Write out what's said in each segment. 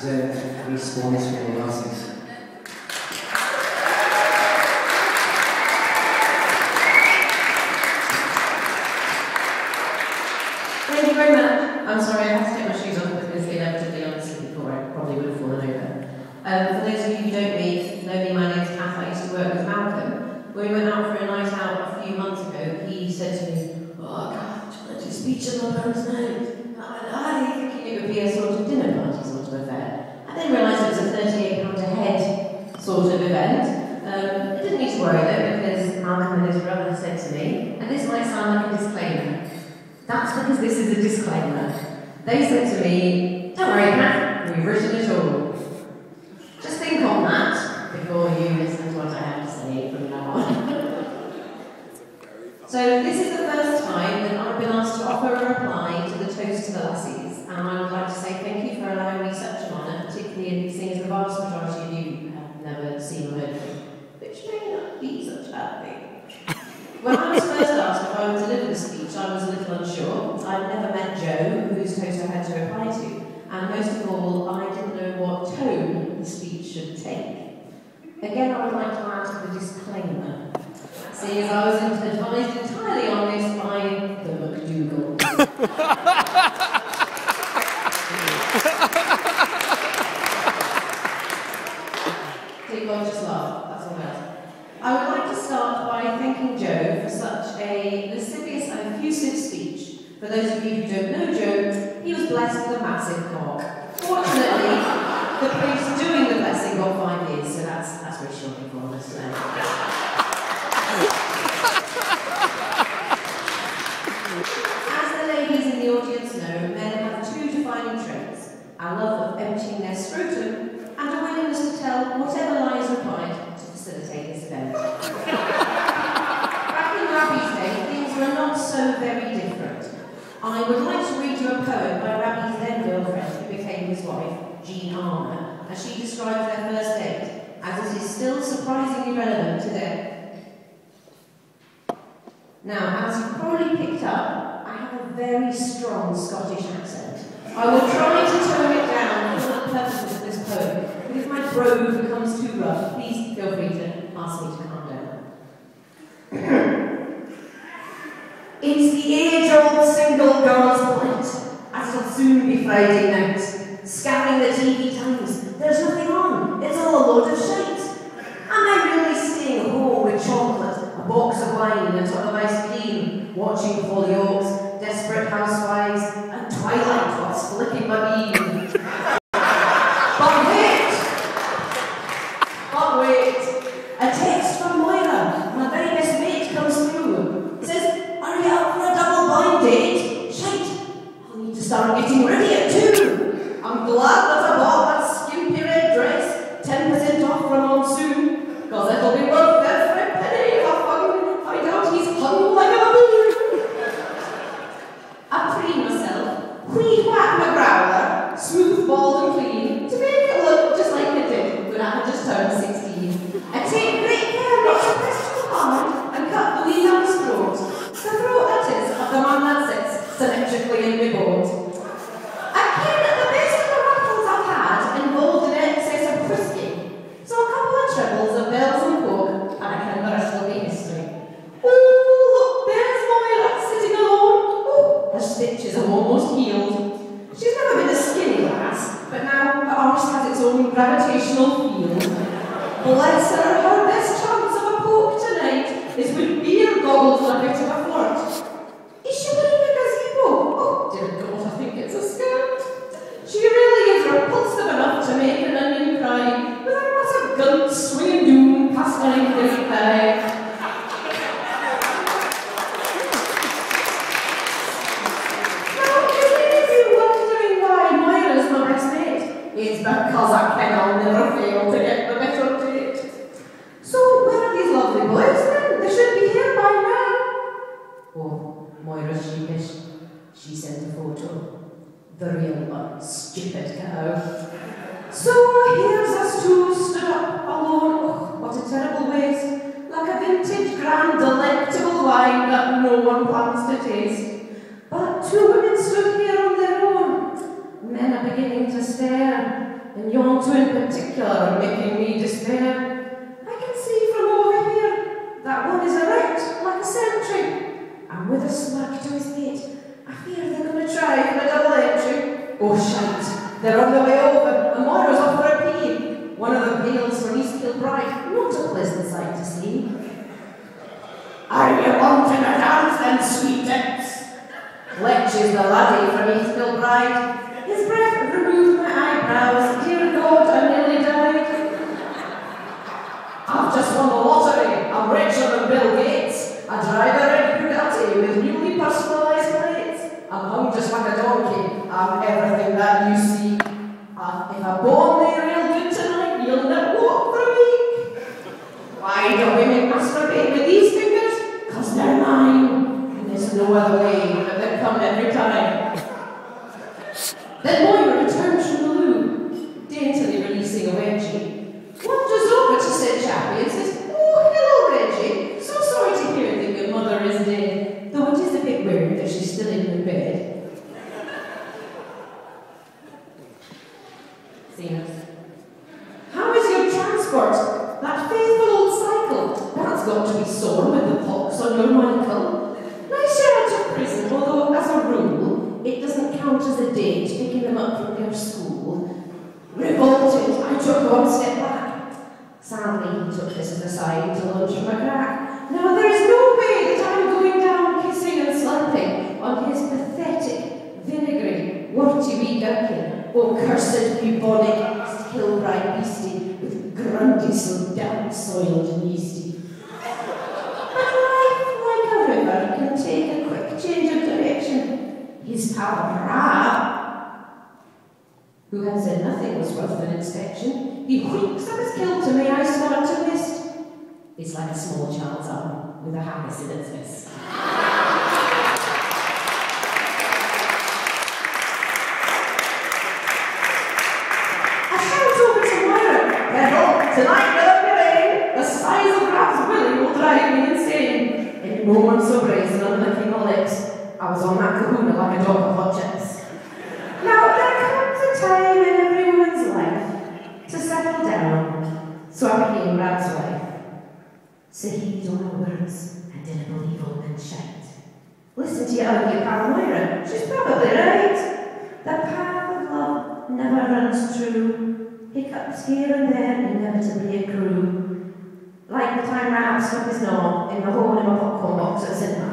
deserve a response from the Lassies. Thank you very much. I'm sorry, I have to take my shoes off because inevitably on the sleeping floor I probably would have fallen over. For those of you who don't know me, my name's Kath. I used to work with Malcolm. When we went out for a night out a few months ago, he said to me, "Oh God, do you want to do a speech on my parents' night?" I thinking it would be a sort of dinner party sort of affair. I then realised it was a £38 a head sort of event. I didn't need to worry though, because Malcolm and his brother said to me, and this might sound like a disclaimer, that's because this is a disclaimer. They said to me, "Don't worry, Kath, we've written it all." Just think on that before you listen to what I have to say from now on. So this is the first time that I've been asked to offer a reply to the toast to the Lassies, and I would like to say thank you for allowing me such an honour, particularly seeing as the vast majority of you have never seen or heard of me, which may not be such a bad thing. When I was first asked if I would deliver the speech, I was a little unsure. I'd never met Joe, whose toast I had to reply to, and most of all, I didn't know what tone the speech should take. Again, I would like to add the disclaimer, seeing as I was advised entirely on this by the MacDougall. Take one, just laugh, that's all else. I would like to start by thanking Joe for such a lascivious and effusive speech. For those of you who don't know Joe, he was blessed with a massive cock. Fortunately, the priest doing the blessing got 5 years, so that's reassuring for us today. As the ladies in the audience know, men have 2 defining traits: a love of emptying their scrotum and a willingness to tell whatever lie is required to facilitate this event. Back in Rabbi's day, things were not so very different. I would like to read you a poem by Rabbi's then girlfriend, who became his wife, Jean Armour, as she describes their first date, as it is still surprisingly relevant today. Now, as you've probably picked up, I have a very strong Scottish accent. I will try to tone it down for the purposes of this poem, but if my brogue becomes too rough, please feel free to ask me to calm down. It's the age-old single girl's plight, as it'll soon be Friday night. Scanning the TV times, there's nothing on, it's all a load of shite. Am I really staying home with chocolate, a box of wine and a tub of ice cream, watching Hollyoaks, Desperate Housewives, and Twilight whilst flicking my bean? But wait, a text from Moira, my very best mate, comes through. It says, "Are you out for a double blind date?" Shite, I'll need to start getting ready at 2. I'm glad that I bought that skimpy red dress, 10% off from Monsoon, because it'll be worth every penny if I find out he's hung like a baboon. I preen myself, whack my growler, smooth, bald and clean, to make it look just like it did when I had just turned 16. I take great care not to press too hard and cut the wee man's throat. The throat, that is, of the man that sits symmetrically in my board. I came at the best of the raffles I've had involved in excess of frisking, so a couple of trebles of bells and coke, and I can the rest will be history. Oh, look, there's Moira sitting alone. Oh, her stitches are almost healed. She's never been a skinny lass, but now her arse has its own gravitational field. Bless her, her best chance of a poke tonight is with beer goggles and a bit of a flirt. Is she wearing a gazebo? Oh, dear God, I think it's a skirt. She really is repulsive enough to make an onion cry, with her massive gunt swinging doom past my great thigh. Now, is any of you wondering why Moira's my best mate? It's because I cannot never fail to get the better date. So, where are these lovely boys then? They should be here by now. Oh, Moira's sheepish. She sent a photo. The real one, stupid cow. So here's us 2 stood up alone. Oh, what a terrible waste. Like a vintage, grand, delectable wine that no one plans to taste. But 2 women stood here on their own. Men are beginning to stare. and yon two in particular are making me despair. I can see from over here that one is erect like a sentry, and with a slug to his mate. I fear they're going to try for a double entry. Oh shite, they're on their way over, and Moira's off for a pee. One of the pails from East Kilbride, not a pleasant sight to see. Are you wanting a dance then, sweetets? Lectures the laddie from East Kilbride. His breath removed my eyebrows. Dear God, I nearly died. I've just won the lottery. I'm richer than Bill Gates. I drive a red Bugatti with newly personalised plates. I'm hung just like a donkey. I'm everything that you see. If I bone me real good tonight, you'll not walk for a week. Why do women masturbate with these fingers? 'Cause they're mine. And there's no other way but they come every time. Then Moira returns from the loo, daintily releasing a wedgie. Wanders over to Sir Chappie and says, "Oh, hello, Reggie. So sorry to hear that your mother is dead, though it is a bit weird that she's still in her bed." How is your transport? That faithful old cycle? That's got to be sore with the pox on your Michael. Nice you're out of prison, although as a rule, it doesn't count as a date picking them up from their school. Revolted, I took one step back. Sadly, he took this as a sign to lunge from a crack. Now there is no way that I'm going down kissing and slapping on his pathetic, vinegary, warty wee gherkin. Oh, cursed bubonic Kilbride beastie, with grundy so damp soiled and yeasty. But life, like a river, can take a quick change of direction. His pal Rab, who had said nothing was worth an inspection, he whinks up his kilter, may I start to mist. It's like a small child's arm with a haggis in its fist. Tonight, without the rain, the size of Rab's willy will drive me insane. In moments of grace and unlicking my lips, I was on that kahuna like a dog of hot chips. Now, there comes a time in every woman's life to settle down, so I became Rab's wife. So heed all my words and didn't believe all men shite. Listen to your ugly pal Moira, she's probably right. The path of love never runs true. Hiccups here and there inevitably accrue. Like the time Rab stuck his knob in the hole in my popcorn box at the cinema.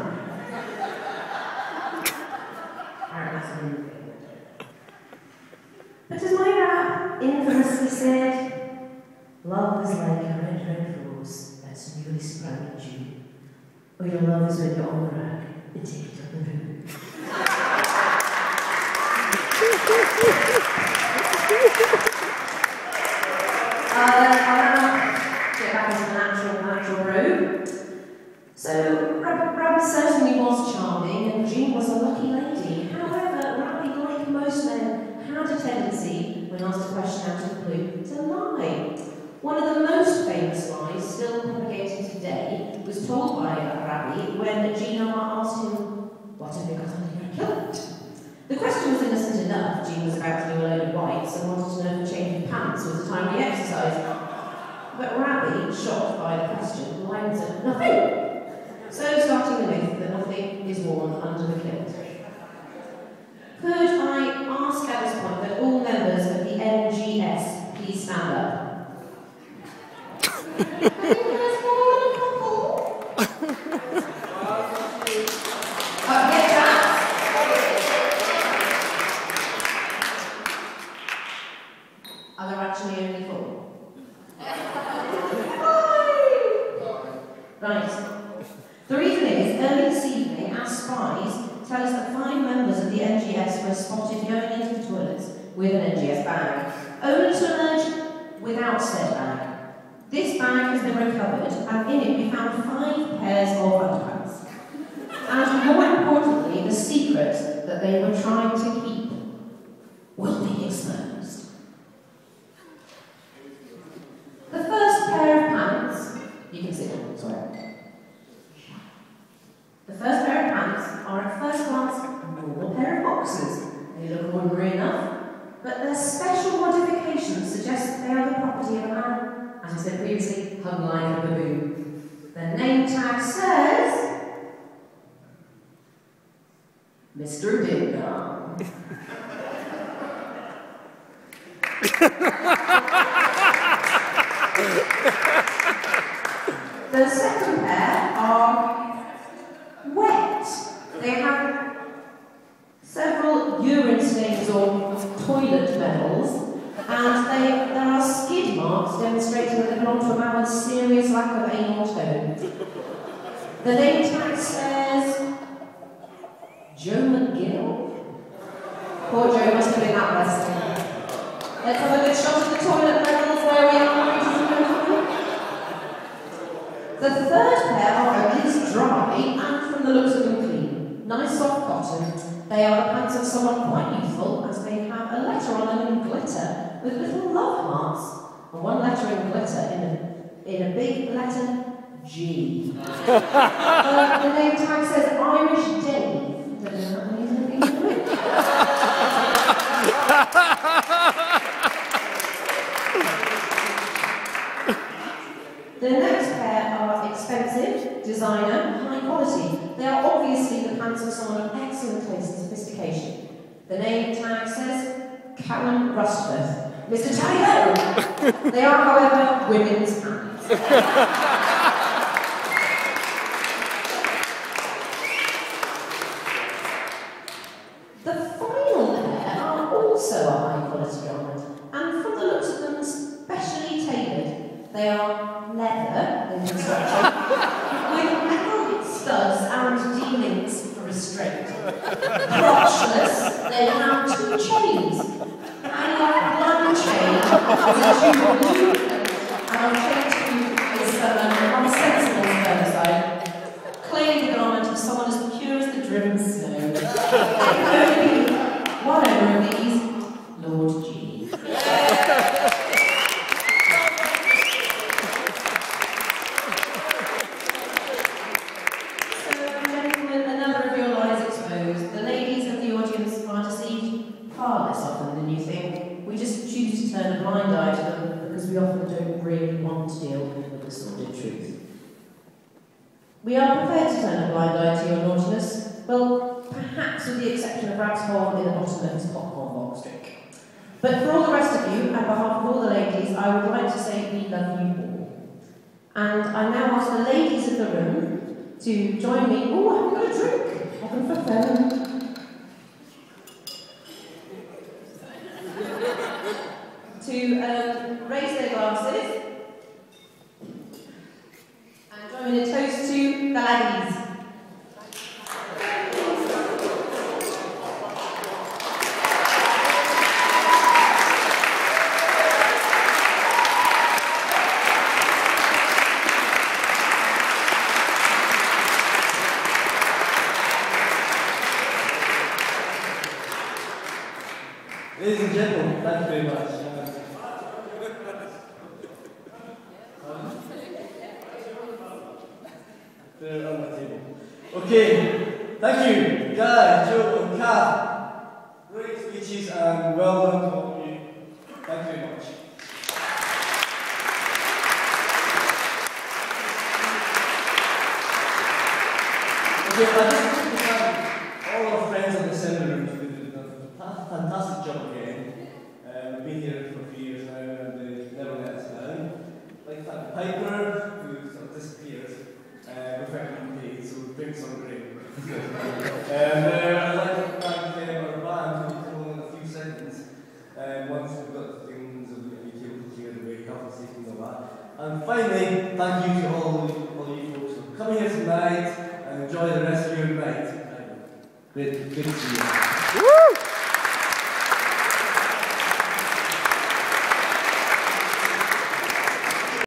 But as my Rab infamously said, love is like a red, red rose that's newly sprung in June. Or your love is when you're on the rag and take it up the room. Get back into the natural room. So, Rabbi certainly was charming, and Jean was a lucky lady. However, Rabbi, like most men, had a tendency, when asked a question out of the blue, to lie. One of the most famous lies, still propagated today, was told by Rabbi when Jean asked him, "What have you got under your kilt?" The question was innocent enough. Jean was about to do a load of whites and wanted to know if changing pants was a timely exercise. But Rabbi, shocked by the question, lied and said, "Nothing." So starting the myth that nothing is worn under the kilt. Could I ask at this point that all members of the NGS please stand up? Are there actually only 4? Right. The reason is, early this evening, our spies tell us that 5 members of the NGS were spotted going into the toilets with an NGS bag, only to emerge without said bag. This bag has been recovered, and in it we found 5 pairs of underpants. And more importantly, the secret that they were trying to keep will be exposed. The first pair of pants, you can see them, sorry. The first pair of pants are at first glance a normal pair of boxers. They look ordinary enough, but they're special modifications said previously, hung like a baboon. The name tag says Mr. Ding Dong. The second pair are wet. They have several urine stains or toilet medals, and there are skid marks demonstrating that they belong to a man with serious lack of anal tone. The name tag says Joe McGill. Poor Joe must have been that blessing. Let's have a good shot of the toilet medals where we are. The third pair are at least dry and, from the looks of them, clean. Nice soft cotton. They are the pants of someone quite youthful, as they have a letter on them in glitter with little love hearts, and one letter in glitter in a big letter G. The name tag says Irish Dave. Don't know if that means anything to me. The next pair are expensive, designer, high quality. They are obviously the pants of someone of excellent taste and sophistication. The name tag says Karen Rustworth. Mr. Tally-ho! They are, however, women's pants. The final pair are also a high quality garment, and from the looks of them, specially tailored. They are leather in construction, with metal studs and dealings for restraint. Crotchless, they have 2 chains, and one chain is a tube, and chain 2 is on the sensible side, claiming the garment of someone as pure as the driven snow. There can only be one owner of these, Lord G. Far less often than you think. We just choose to turn a blind eye to them because we often don't really want to deal with the sordid truth. We are prepared to turn a blind eye to your naughtiness, well, perhaps with the exception of Rab's hole in the bottom of his popcorn box drink. But for all the rest of you, and on behalf of all the ladies, I would like to say we love you all. And I now ask the ladies of the room to join me. Oh, I've got a drink. Heaven forfend. To raise their glasses and join in a toast to the Laddies. Ladies and gentlemen, thank you very much. They're on my table. Okay, thank you, Guy, Joe, and Kath. Great speeches and well done to all of you. Thank you very much. Okay, I just want to thank all our friends in the Assembly Rooms who did a fantastic job again. We've been here for a few years now and they've never let us down. Like that Piper, who sort of disappeared. We've been paid, so we've been some great. I'd like to thank our band who will come on in a few seconds. Once we've got the things and we'll be able to clear the way, health and safety and all that. And finally, thank you to all you folks for coming here tonight and enjoy the rest of your night. Great to see you. Woo!